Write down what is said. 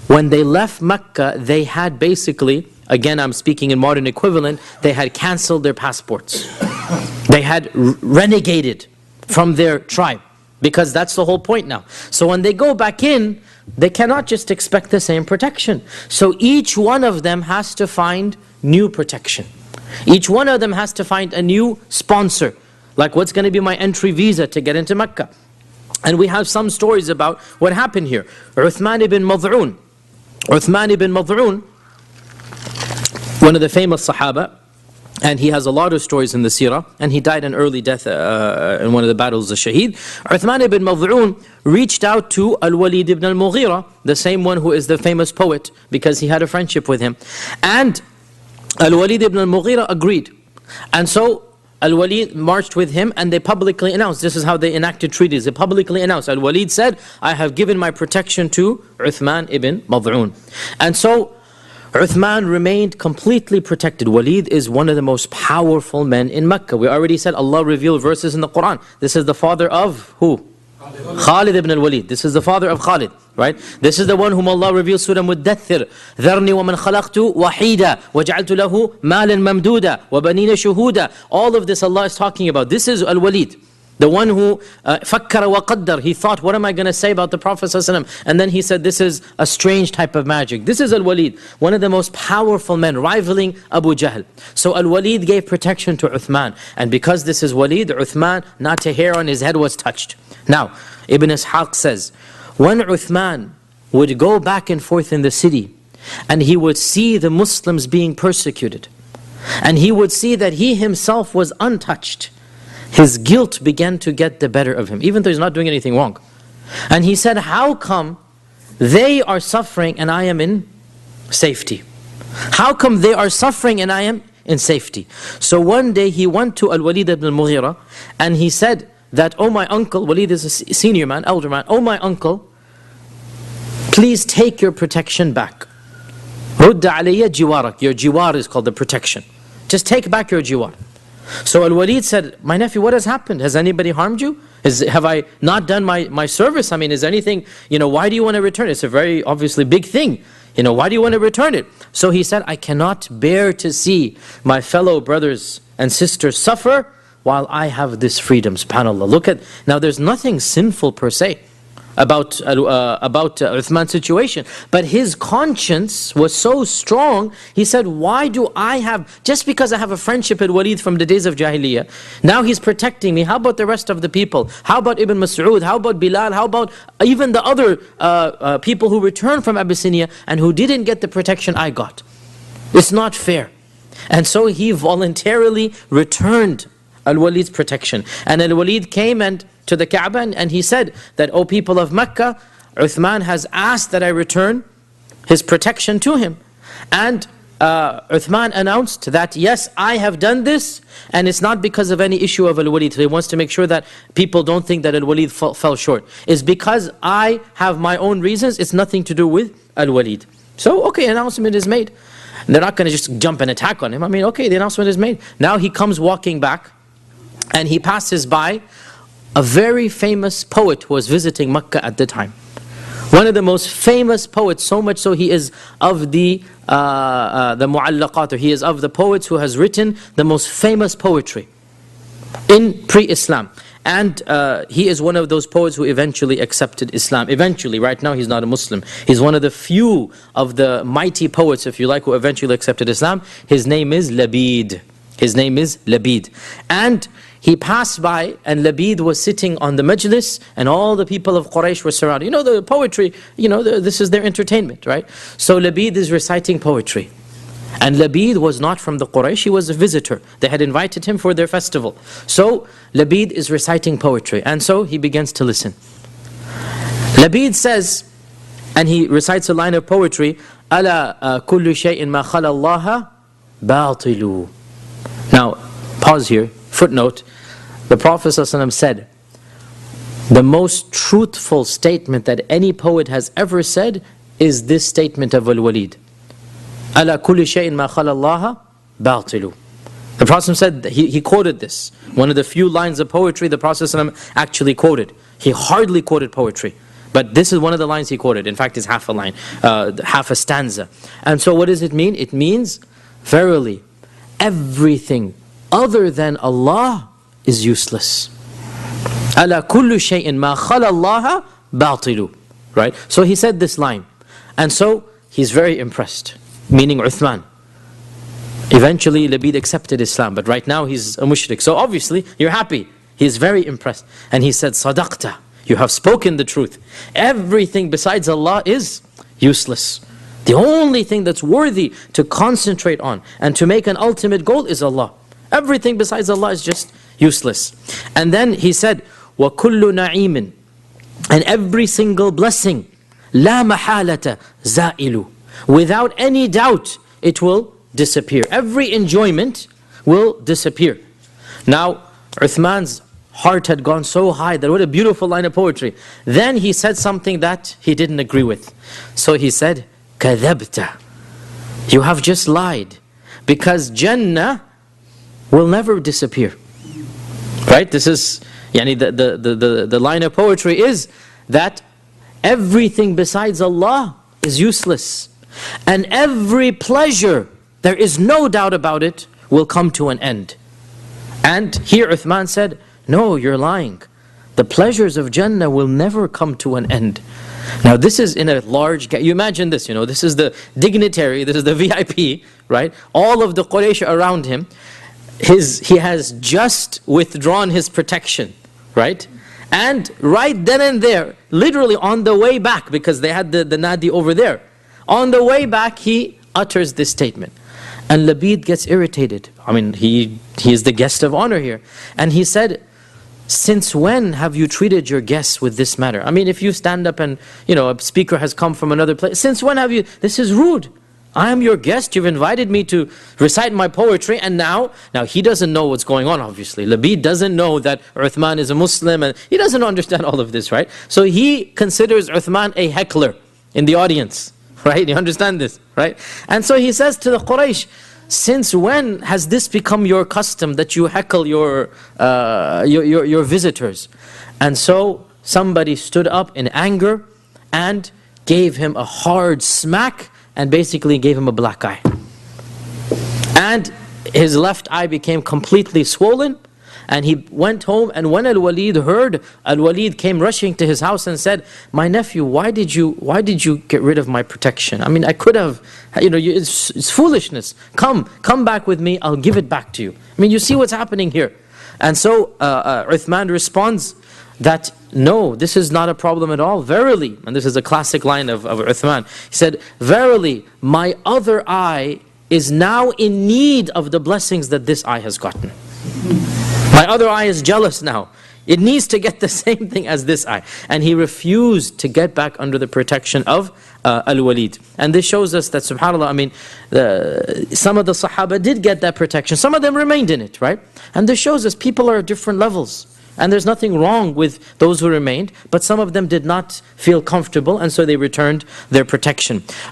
when they left Mecca, they had basically, again I'm speaking in modern equivalent, they had cancelled their passports. They had renegated from their tribe, because that's the whole point now. So when they go back in, they cannot just expect the same protection. So each one of them has to find new protection. Each one of them has to find a new sponsor. Like, what's going to be my entry visa to get into Mecca? And we have some stories about what happened here. Uthman ibn Madhoon. Uthman ibn Madhoon, one of the famous Sahaba, and he has a lot of stories in the seerah, and he died an early death in one of the battles of Shaheed. Uthman ibn Madhoon reached out to Waleed ibn Al Mugheera, the same one who is the famous poet, because he had a friendship with him. And Waleed ibn Al Mugheera agreed. And so Al-Waleed marched with him, and they publicly announced, this is how they enacted treaties, they publicly announced, Al-Waleed said, I have given my protection to Uthman ibn Madhoon. And so Uthman remained completely protected. Waleed is one of the most powerful men in Mecca. We already said Allah revealed verses in the Quran. This is the father of who? Khalid ibn al-Walid. This is the father of Khalid, right? This is the one whom Allah reveals Surah Muddathir. ذَرْنِي وَمَنْ خَلَقْتُ وَحِيدًا وَجَعَلْتُ لَهُ مَالًا مَمْدُودًا وَبَنِينَ شُهُودًا. All of this Allah is talking about. This is Al-Walid. The one who فَكَّرَ وَقَدَّرَ. He thought, what am I going to say about the Prophet ﷺ? And then he said, this is a strange type of magic. This is Al-Walid, one of the most powerful men, rivaling Abu Jahl. So Al-Walid gave protection to Uthman. And because this is Walid, Uthman, not a hair on his head was touched. Now, Ibn Ishaq says, when Uthman would go back and forth in the city, and he would see the Muslims being persecuted, and he would see that he himself was untouched, his guilt began to get the better of him, even though he's not doing anything wrong. And he said, how come they are suffering and I am in safety? How come they are suffering and I am in safety? So one day he went to Al-Waleed ibn Al Mugheera, and he said that, oh my uncle, Waleed is a senior man, elder man, oh my uncle, please take your protection back. رُدَّ عَلَيَّ جِوَارَكَ. Your jiwar is called the protection. Just take back your jiwar. So Al-Waleed said, my nephew, what has happened? Has anybody harmed you? Have I not done my service? I mean, is there anything, why do you want to return it? It's a very obviously big thing. Why do you want to return it? So he said, I cannot bear to see my fellow brothers and sisters suffer while I have this freedom. SubhanAllah. Look at, now there's nothing sinful per se about Uthman's situation, but his conscience was so strong. He said, why do I have, just because I have a friendship with Waleed from the days of Jahiliyyah, now he's protecting me, how about the rest of the people? How about Ibn Mas'ud? How about Bilal? How about even the other people who returned from Abyssinia and who didn't get the protection I got? It's not fair. And so he voluntarily returned Al-Waleed's protection. And Al-Waleed came to the Kaaba, and he said that, O people of Mecca, Uthman has asked that I return his protection to him. And Uthman announced that, yes, I have done this, and it's not because of any issue of Al-Waleed. He wants to make sure that people don't think that Al-Waleed fell short. It's because I have my own reasons, it's nothing to do with Al-Waleed. So, okay, announcement is made. They're not going to just jump and attack on him. I mean, okay, the announcement is made. Now he comes walking back, and he passes by a very famous poet who was visiting Mecca at the time. One of the most famous poets, so much so he is of the mu'allaqat, or he is of the poets who has written the most famous poetry in pre-Islam. And he is one of those poets who eventually accepted Islam. Eventually, right now he's not a Muslim. He's one of the few of the mighty poets, if you like, who eventually accepted Islam. His name is Labid. His name is Labid. And he passed by, and Labid was sitting on the majlis, and all the people of Quraysh were surrounded. The poetry, this is their entertainment, right? So Labid is reciting poetry. And Labid was not from the Quraysh, he was a visitor. They had invited him for their festival. So Labid is reciting poetry, and so he begins to listen. Labid says, and he recites a line of poetry, أَلَا كُلُّ شَيْءٍ مَا خَلَى اللَّهَ بَاطِلُ. Now, pause here, footnote. The Prophet ﷺ said, the most truthful statement that any poet has ever said is this statement of Al-Waleed. أَلَا كُلِّ شَيْءٍ مَا خَلَى اللَّهَ بَاطِلُ. The Prophet said, he quoted this. One of the few lines of poetry the Prophet ﷺ actually quoted. He hardly quoted poetry. But this is one of the lines he quoted. In fact, it's half a line, half a stanza. And so what does it mean? It means, verily, everything other than Allah is useless. أَلَا كُلُّ شَيْءٍ مَا خَلَى اللَّهَ بَاطِلُ. Right? So he said this line. And so he's very impressed, meaning Uthman. Eventually, Labid accepted Islam, but right now he's a mushrik. So obviously, you're happy. He's very impressed. And he said, Sadaqta, you have spoken the truth. Everything besides Allah is useless. The only thing that's worthy to concentrate on and to make an ultimate goal is Allah. Everything besides Allah is just useless. And then he said, وَكُلُّ نَعِيمٍ, and every single blessing, لَا مَحَالَةَ زَائِلُ, without any doubt, it will disappear. Every enjoyment will disappear. Now, Uthman's heart had gone so high that what a beautiful line of poetry. Then he said something that he didn't agree with. So he said, كَذَبْتَ, you have just lied, because Jannah will never disappear. Right? This is, the line of poetry is that everything besides Allah is useless. And every pleasure, there is no doubt about it, will come to an end. And here Uthman said, no, you're lying. The pleasures of Jannah will never come to an end. Now this is in a large, you imagine this, this is the dignitary, this is the VIP, right? All of the Quraysh around him, he has just withdrawn his protection, right? And right then and there, literally on the way back, because they had the Nadi over there, on the way back he utters this statement. And Labid gets irritated. I mean, he is the guest of honor here. And he said, since when have you treated your guests with this manner? I mean, if you stand up and, a speaker has come from another place, since when have you, this is rude. I am your guest, you've invited me to recite my poetry, and now he doesn't know what's going on, obviously. Labid doesn't know that Uthman is a Muslim, and he doesn't understand all of this, right? So he considers Uthman a heckler in the audience, right? You understand this, right? And so he says to the Quraysh, since when has this become your custom that you heckle your visitors? And so somebody stood up in anger and gave him a hard smack and basically gave him a black eye. And his left eye became completely swollen, and he went home. And when Al-Waleed heard, Al-Waleed came rushing to his house and said, my nephew, why did you get rid of my protection? I mean, I could have, it's foolishness. Come back with me, I'll give it back to you. I mean, you see what's happening here. And so Uthman responds that, no, this is not a problem at all. Verily, and this is a classic line of Uthman, he said, verily, my other eye is now in need of the blessings that this eye has gotten. My other eye is jealous now. It needs to get the same thing as this eye. And he refused to get back under the protection of Al-Waleed. And this shows us that, subhanAllah, I mean, some of the Sahaba did get that protection. Some of them remained in it, right? And this shows us people are at different levels. And there's nothing wrong with those who remained, but some of them did not feel comfortable, and so they returned their protection.